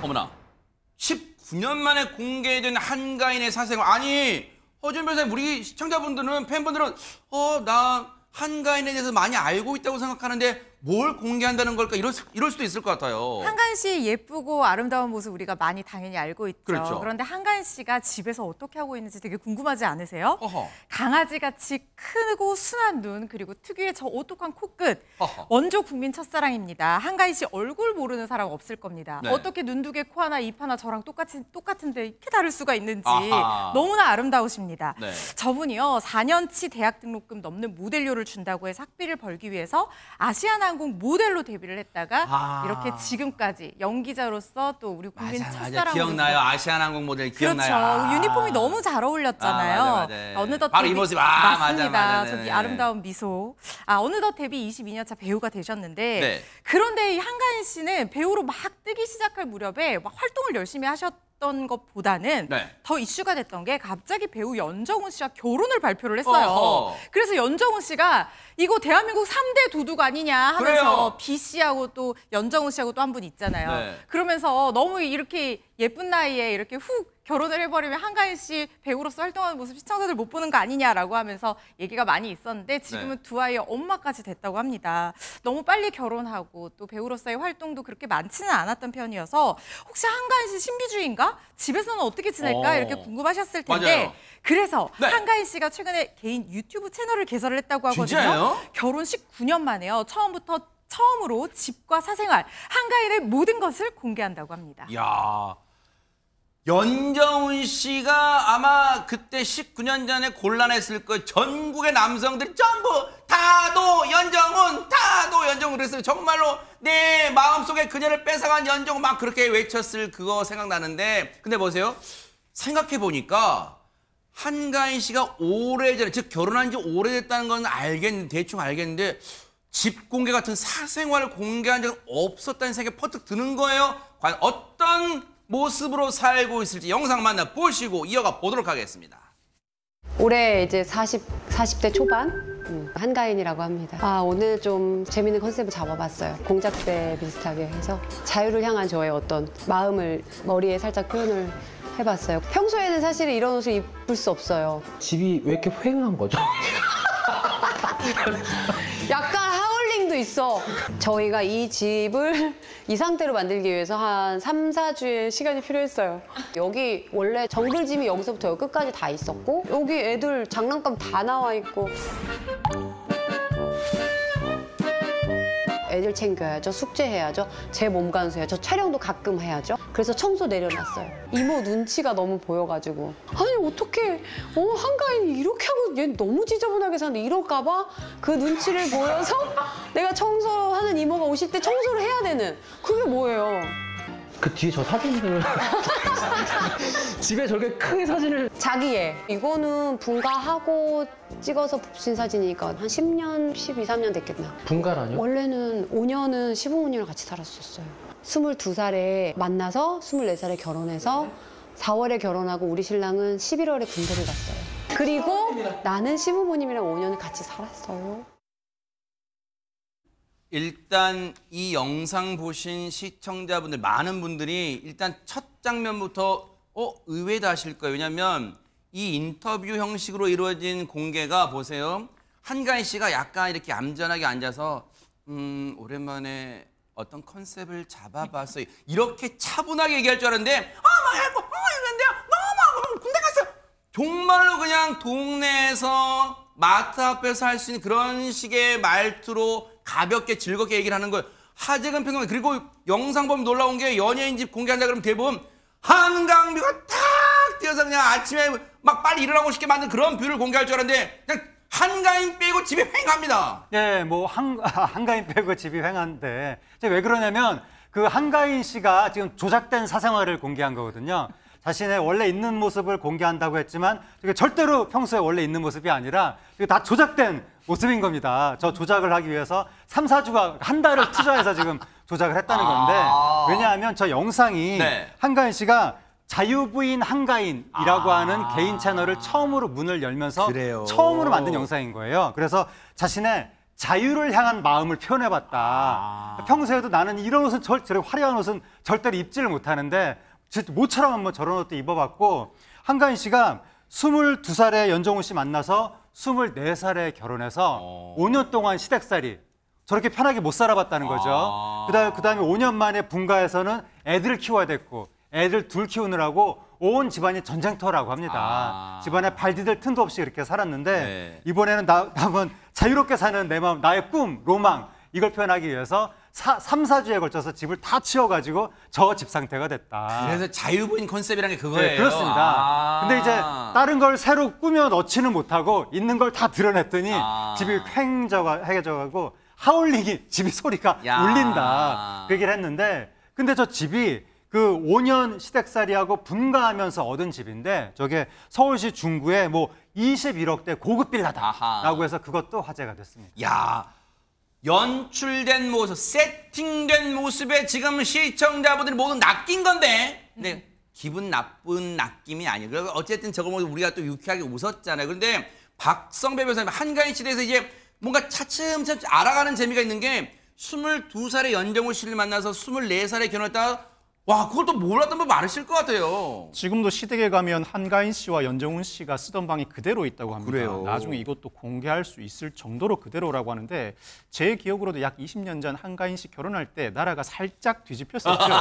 어머나, 19년 만에 공개된 한가인의 사생활. 아니, 허준 변호사님, 우리 시청자분들은, 팬분들은 나 한가인에 대해서 많이 알고 있다고 생각하는데 뭘 공개한다는 걸까? 이럴 수도 있을 것 같아요. 한가인 씨의 예쁘고 아름다운 모습 우리가 많이 당연히 알고 있죠. 그렇죠. 그런데 한가인 씨가 집에서 어떻게 하고 있는지 되게 궁금하지 않으세요? 어허. 강아지같이 크고 순한 눈, 그리고 특유의 저 오똑한 코끝. 어허. 원조 국민 첫사랑입니다. 한가인 씨 얼굴 모르는 사람 없을 겁니다. 네. 어떻게 눈 두 개, 코 하나, 입 하나 저랑 똑같은데 이렇게 다를 수가 있는지 아하. 너무나 아름다우십니다. 네. 저분이요, 4년치 대학 등록금 넘는 모델료를 준다고 해서 학비를 벌기 위해서 아시아나항공 모델로 데뷔를 했다가 이렇게 지금까지 연기자로서 또 우리 국민 첫사랑으로서 기억나요. 아시아나항공 모델 기억나요. 그렇죠. 유니폼이 너무 잘 어울렸잖아요. 맞아. 어느덧 바로 데뷔, 이 모습. 맞습니다. 맞아. 저기 네. 아름다운 미소. 어느덧 데뷔 22년 차 배우가 되셨는데 네. 그런데 이 한가인 씨는 배우로 막 뜨기 시작할 무렵에 막 활동을 열심히 하셨던 것보다는 네. 더 이슈가 됐던 게 갑자기 배우 연정훈 씨와 결혼을 발표를 했어요. 어허. 그래서 연정훈 씨가 이거 대한민국 3대 도둑 아니냐 하면서 그래요. B 씨하고 또 연정훈 씨하고 또 한 분 있잖아요. 네. 그러면서 너무 이렇게 예쁜 나이에 이렇게 훅 결혼을 해버리면 한가인 씨 배우로서 활동하는 모습 시청자들 못 보는 거 아니냐라고 하면서 얘기가 많이 있었는데 지금은 네. 두 아이의 엄마까지 됐다고 합니다. 너무 빨리 결혼하고 또 배우로서의 활동도 그렇게 많지는 않았던 편이어서 혹시 한가인 씨 신비주의인가? 집에서는 어떻게 지낼까? 이렇게 궁금하셨을 텐데 맞아요. 그래서 네. 한가인 씨가 최근에 개인 유튜브 채널을 개설을 했다고 하거든요. 진짜예요? 결혼 19년 만에요. 처음으로 집과 사생활, 한가인의 모든 것을 공개한다고 합니다. 이야. 연정훈 씨가 아마 그때 19년 전에 곤란했을 거예요. 전국의 남성들이 전부 다도 연정훈 그랬어요. 정말로 내 마음속에 그녀를 뺏어간 연정훈 막 그렇게 외쳤을 그거 생각나는데 근데 보세요. 생각해보니까 한가인 씨가 오래전에 즉 결혼한 지 오래됐다는 건 대충 알겠는데 집 공개 같은 사생활을 공개한 적은 없었다는 생각이 퍼뜩 드는 거예요. 과연 어떤 모습으로 살고 있을지 영상 만나보시고 이어가 보도록 하겠습니다. 올해 이제 40대 초반 한가인이라고 합니다. 오늘 좀 재밌는 컨셉을 잡아봤어요. 공작대 비슷하게 해서 자유를 향한 저의 어떤 마음을 머리에 살짝 표현을 해봤어요. 평소에는 사실 이런 옷을 입을 수 없어요. 집이 왜 이렇게 휑한 거죠? 약간 하울링도 있어. 저희가 이 집을 이 상태로 만들기 위해서 한 3, 4주의 시간이 필요했어요. 여기 원래 정글짐이 여기서부터 여기 끝까지 다 있었고 여기 애들 장난감 다 나와 있고 애들 챙겨야죠. 숙제해야죠. 제 몸 간수해야죠. 촬영도 가끔 해야죠. 그래서 청소 내려놨어요. 이모 눈치가 너무 보여가지고 아니 어떡해. 한가인이 이렇게 하고 얘 너무 지저분하게 사는데 이럴까 봐 그 눈치를 보여서 내가 청소하는 이모가 오실 때 청소를 해야 되는 그게 뭐예요. 그 뒤에 저 사진들 집에 저렇게 크게 사진을 자기애 이거는 분가하고 찍어서 붙인 사진이니까 한 10년, 12, 13년 됐겠나. 분가라뇨? 원래는 5년은 시부모님이랑 같이 살았었어요. 22살에 만나서 24살에 결혼해서 4월에 결혼하고 우리 신랑은 11월에 군대를 갔어요. 그리고 나는 시부모님이랑 5년을 같이 살았어요. 일단 이 영상 보신 시청자분들 많은 분들이 일단 첫 장면부터 의외다 하실 거예요. 왜냐하면 이 인터뷰 형식으로 이루어진 공개가 보세요. 한가인 씨가 약간 이렇게 얌전하게 앉아서 오랜만에 어떤 컨셉을 잡아봤어요. 이렇게 차분하게 얘기할 줄 알았는데 이랬는데요. 너무 군대 갔어요. 정말로 그냥 동네에서 마트 앞에서 할 수 있는 그런 식의 말투로 가볍게 즐겁게 얘기를 하는 거예요. 하재근 평론가 그리고 영상 보면 놀라운 게 연예인 집 공개한다 그러면 대부분 한강뷰가 탁 뛰어서 그냥 아침에 막 빨리 일어나고 싶게 만든 그런 뷰를 공개할 줄 알았는데 그냥 한가인 빼고 집이 휑합니다. 네, 뭐 한가인 빼고 집이 휑한데 왜 그러냐면 그 한가인 씨가 지금 조작된 사생활을 공개한 거거든요. 자신의 원래 있는 모습을 공개한다고 했지만 이게 절대로 평소에 원래 있는 모습이 아니라 이게 다 조작된 모습인 겁니다. 저 조작을 하기 위해서 3, 4주가 한 달을 투자해서 지금 조작을 했다는 건데 왜냐하면 저 영상이 네. 한가인 씨가 자유부인 한가인이라고 하는 개인 채널을 처음으로 문을 열면서 그래요. 처음으로 만든 영상인 거예요. 그래서 자신의 자유를 향한 마음을 표현해봤다. 평소에도 나는 이런 옷은 저렇게 화려한 옷은 절대로 입지를 못하는데 모처럼 한번 저런 옷도 입어봤고 한가인 씨가 22살에 연정훈 씨 만나서 24살에 결혼해서 5년 동안 시댁살이 저렇게 편하게 못 살아봤다는 거죠. 그다음에 5년 만에 분가에서는 애들을 키워야 됐고 애들 둘 키우느라고 온 집안이 전쟁터라고 합니다. 집안에 발 디딜 틈도 없이 이렇게 살았는데 네. 이번에는 한번 자유롭게 사는 내 마음, 나의 꿈, 로망 이걸 표현하기 위해서 3, 4주에 걸쳐서 집을 다 치워가지고 저 집 상태가 됐다. 그래서 자유부인 컨셉이라는 게 그거예요. 네, 그렇습니다. 근데 이제 다른 걸 새로 꾸며 넣지는 못하고 있는 걸 다 드러냈더니 집이 횡해져가고 하울링이 집이 소리가 울린다. 그 얘기를 했는데 근데 저 집이 그 5년 시댁살이하고 분가하면서 얻은 집인데 저게 서울시 중구에 뭐 21억대 고급 빌라다라고 해서 그것도 화제가 됐습니다. 야, 연출된 모습, 세팅된 모습에 지금 시청자분들이 모두 낚인 건데, 근데 기분 나쁜 낚임이 아니에요. 그리고 어쨌든 저걸 보고 우리가 또 유쾌하게 웃었잖아요. 그런데 박성배 변호사님, 한가인 씨에 대해서 이제 뭔가 차츰차츰 알아가는 재미가 있는 게 22살에 연정훈 씨를 만나서 24살에 결혼했다가 와, 그걸 또 몰랐던 분 많으실 것 같아요. 지금도 시댁에 가면 한가인 씨와 연정훈 씨가 쓰던 방이 그대로 있다고 합니다. 그래요. 나중에 이것도 공개할 수 있을 정도로 그대로라고 하는데 제 기억으로도 약 20년 전 한가인 씨 결혼할 때 나라가 살짝 뒤집혔었죠.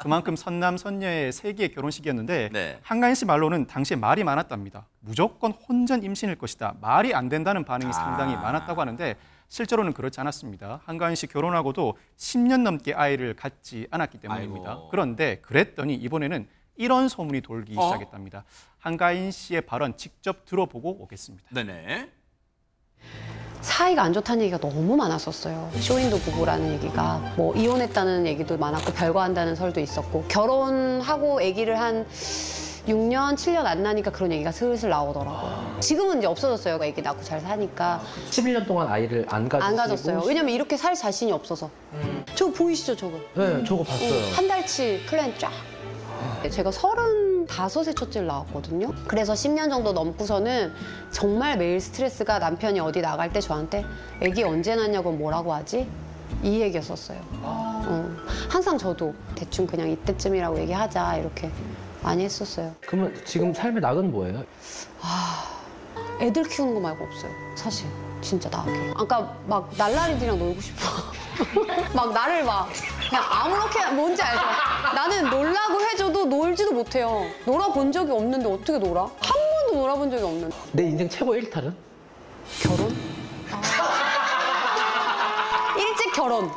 그만큼 선남선녀의 세기의 결혼식이었는데 네. 한가인 씨 말로는 당시에 말이 많았답니다. 무조건 혼전 임신일 것이다. 말이 안 된다는 반응이 상당히 많았다고 하는데 실제로는 그렇지 않았습니다. 한가인 씨 결혼하고도 10년 넘게 아이를 갖지 않았기 때문입니다. 아이고. 그런데 그랬더니 이번에는 이런 소문이 돌기 시작했답니다. 한가인 씨의 발언 직접 들어보고 오겠습니다. 네네. 사이가 안 좋다는 얘기가 너무 많았었어요. 쇼윈도 부부라는 얘기가 뭐 이혼했다는 얘기도 많았고 별거한다는 설도 있었고 결혼하고 아기를 한 6년, 7년 안 나니까 그런 얘기가 슬슬 나오더라고요. 지금은 이제 없어졌어요. 애기 낳고 잘 사니까. 11년 동안 아이를 안 가지고. 안 가졌어요. 왜냐면 이렇게 살 자신이 없어서. 저거 보이시죠, 저거? 네, 저거 봤어요. 한 달치 플랜 쫙. 제가 35세 첫째를 낳았거든요. 그래서 10년 정도 넘고서는 정말 매일 스트레스가 남편이 어디 나갈 때 저한테 애기 언제 낳냐고 뭐라고 하지? 이 얘기였었어요. 항상 저도 대충 그냥 이때쯤이라고 얘기하자 이렇게 많이 했었어요. 그러면 지금 삶의 낙은 뭐예요? 애들 키우는 거 말고 없어요, 사실. 진짜 나게. 아까 막 날라리들이랑 놀고 싶어. 막 나를 막 그냥 아무렇게 뭔지 알죠? 나는 놀라고 해줘도 놀지도 못해요. 놀아본 적이 없는데 어떻게 놀아? 한 번도 놀아본 적이 없는데. 내 인생 최고 일탈은? 결혼? 일찍 결혼.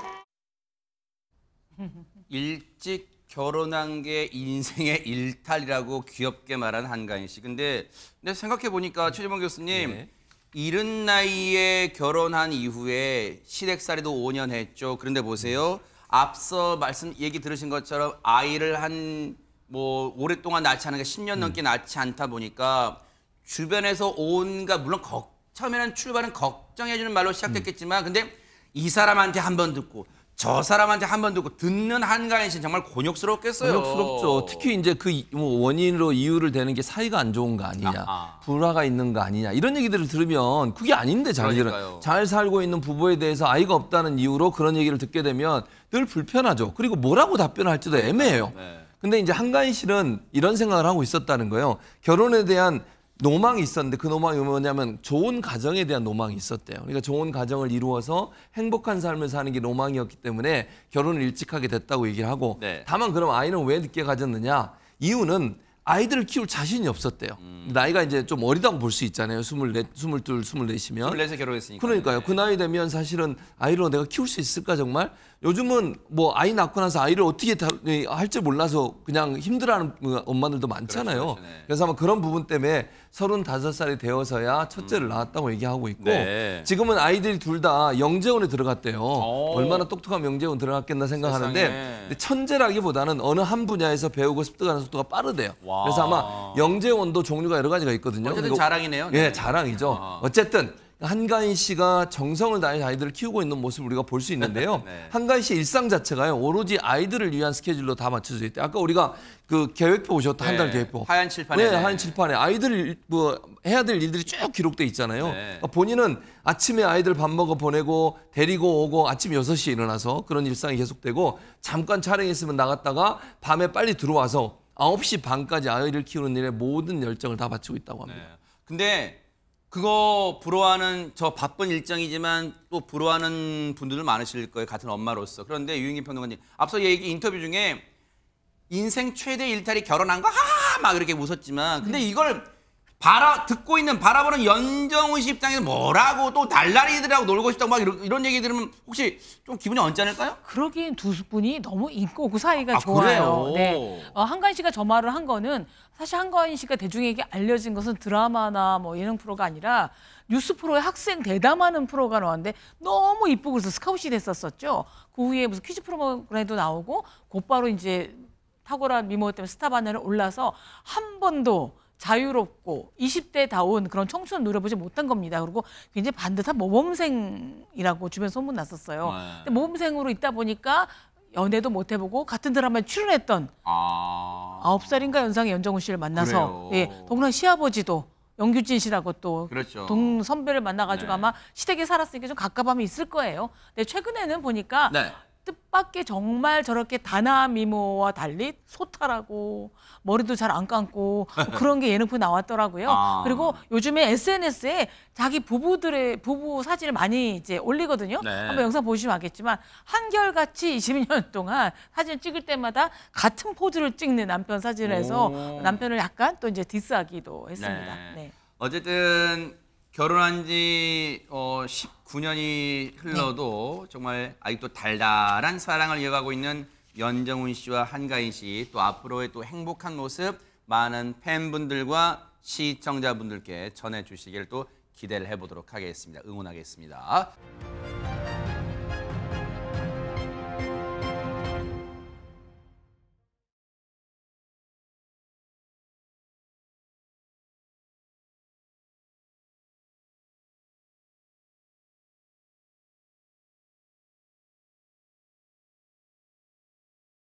일찍 결혼한 게 인생의 일탈이라고 귀엽게 말한 한가인 씨. 근데 생각해 보니까 최재범 교수님 이른 나이에 결혼한 이후에 시댁살이도 5년 했죠. 그런데 보세요. 앞서 얘기 들으신 것처럼 아이를 한 뭐 오랫동안 낳지 않은 게 10년 넘게 낳지 않다 보니까 주변에서 온갖 물론 처음에는 출발은 걱정해주는 말로 시작됐겠지만 근데 이 사람한테 한 번 듣고 저 사람한테 한 번 듣고 듣는 한가인 씨는 정말 곤욕스럽겠어요. 곤욕스럽죠. 특히 이제 그 원인으로 이유를 대는 게 사이가 안 좋은 거 아니냐, 불화가 있는 거 아니냐 이런 얘기들을 들으면 그게 아닌데 자기들은 잘 살고 있는 부부에 대해서 아이가 없다는 이유로 그런 얘기를 듣게 되면 늘 불편하죠. 그리고 뭐라고 답변할지도 애매해요. 근데 이제 한가인 씨는 이런 생각을 하고 있었다는 거예요. 결혼에 대한 노망이 있었는데 그 노망이 뭐냐면 좋은 가정에 대한 노망이 있었대요. 그러니까 좋은 가정을 이루어서 행복한 삶을 사는 게 노망이었기 때문에 결혼을 일찍 하게 됐다고 얘기를 하고 다만 그럼 아이는 왜 늦게 가졌느냐? 이유는 아이들을 키울 자신이 없었대요. 나이가 이제 좀 어리다고 볼 수 있잖아요. 24, 24이면. 24에 결혼했으니까. 그러니까요. 그 나이 되면 사실은 아이를 내가 키울 수 있을까 정말? 요즘은 뭐 아이 낳고 나서 아이를 어떻게 할지 몰라서 그냥 힘들어하는 엄마들도 많잖아요. 그렇죠. 네. 그래서 아마 그런 부분 때문에 35살이 되어서야 첫째를 낳았다고 얘기하고 있고 네. 지금은 아이들이 둘 다 영재원에 들어갔대요. 얼마나 똑똑한 영재원 들어갔겠나 생각하는데 근데 천재라기보다는 어느 한 분야에서 배우고 습득하는 속도가 빠르대요. 그래서 아마 영재원도 종류가 여러 가지가 있거든요. 어쨌든 자랑이네요. 예, 자랑이죠. 어쨌든 한가인 씨가 정성을 다해 아이들을 키우고 있는 모습을 우리가 볼 수 있는데요. 네. 한가인 씨 일상 자체가요. 오로지 아이들을 위한 스케줄로 다 맞춰져 있대요. 아까 우리가 그 계획표 보셨다. 한 달 계획표. 하얀 칠판에. 네, 하얀 칠판에 아이들 뭐 해야 될 일들이 쭉 기록돼 있잖아요. 네. 그러니까 본인은 아침에 아이들 밥 먹어 보내고 데리고 오고 아침 6시에 일어나서 그런 일상이 계속되고 잠깐 촬영했으면 나갔다가 밤에 빨리 들어와서 9시 반까지 아이를 키우는 일에 모든 열정을 다 바치고 있다고 합니다. 네. 근데 그거 부러워하는 저 바쁜 일정이지만 또 부러워하는 분들도 많으실 거예요. 같은 엄마로서. 그런데 유인기 평론가님 앞서 얘기 인터뷰 중에 인생 최대 일탈이 결혼한 거 막 이렇게 웃었지만 근데 이걸 듣고 있는 바라보는 연정훈 씨 입장에서 뭐라고 또 달라리들하고 놀고 싶다고 막 이런 얘기 들으면 혹시 좀 기분이 언짢을까요? 그러긴 두 분이 너무 인고 그 사이가 아, 좋아요. 그래요? 네. 한가인 씨가 저 말을 한 거는 사실 한가인 씨가 대중에게 알려진 것은 드라마나 뭐 예능 프로가 아니라 뉴스 프로에 학생 대담하는 프로가 나왔는데 너무 이쁘고 그래서 스카웃이 됐었었죠. 그 후에 무슨 퀴즈 프로그램도 나오고 곧바로 이제 탁월한 미모 때문에 스타반열에 올라서 한 번도 자유롭고 20대다운 그런 청춘을 누려보지 못한 겁니다. 그리고 굉장히 반듯한 모범생이라고 주변 소문 났었어요. 네. 근데 모범생으로 있다 보니까 연애도 못 해보고 같은 드라마에 출연했던 9살인가 연상의 연정훈 씨를 만나서 그래요. 예, 더구나 시아버지도 영규진 씨라고 또 그렇죠. 동 선배를 만나가지고 네. 아마 시댁에 살았으니까 좀 가깝함이 있을 거예요. 근데 최근에는 보니까 네. 뜻밖의 정말 저렇게 단아 미모와 달리 소탈하고 머리도 잘 안 감고 그런 게 예능프로 나왔더라고요. 아. 그리고 요즘에 SNS에 자기 부부 사진을 많이 이제 올리거든요. 네. 한번 영상 보시면 알겠지만 한결같이 20년 동안 사진을 찍을 때마다 같은 포즈를 찍는 남편 사진을 해서 오. 남편을 약간 또 이제 디스하기도 했습니다. 네. 네. 어쨌든 결혼한 지 19년이 흘러도 정말 아직도 달달한 사랑을 이어가고 있는 연정훈 씨와 한가인 씨, 또 앞으로의 또 행복한 모습 많은 팬분들과 시청자분들께 전해주시길 또 기대를 해보도록 하겠습니다. 응원하겠습니다.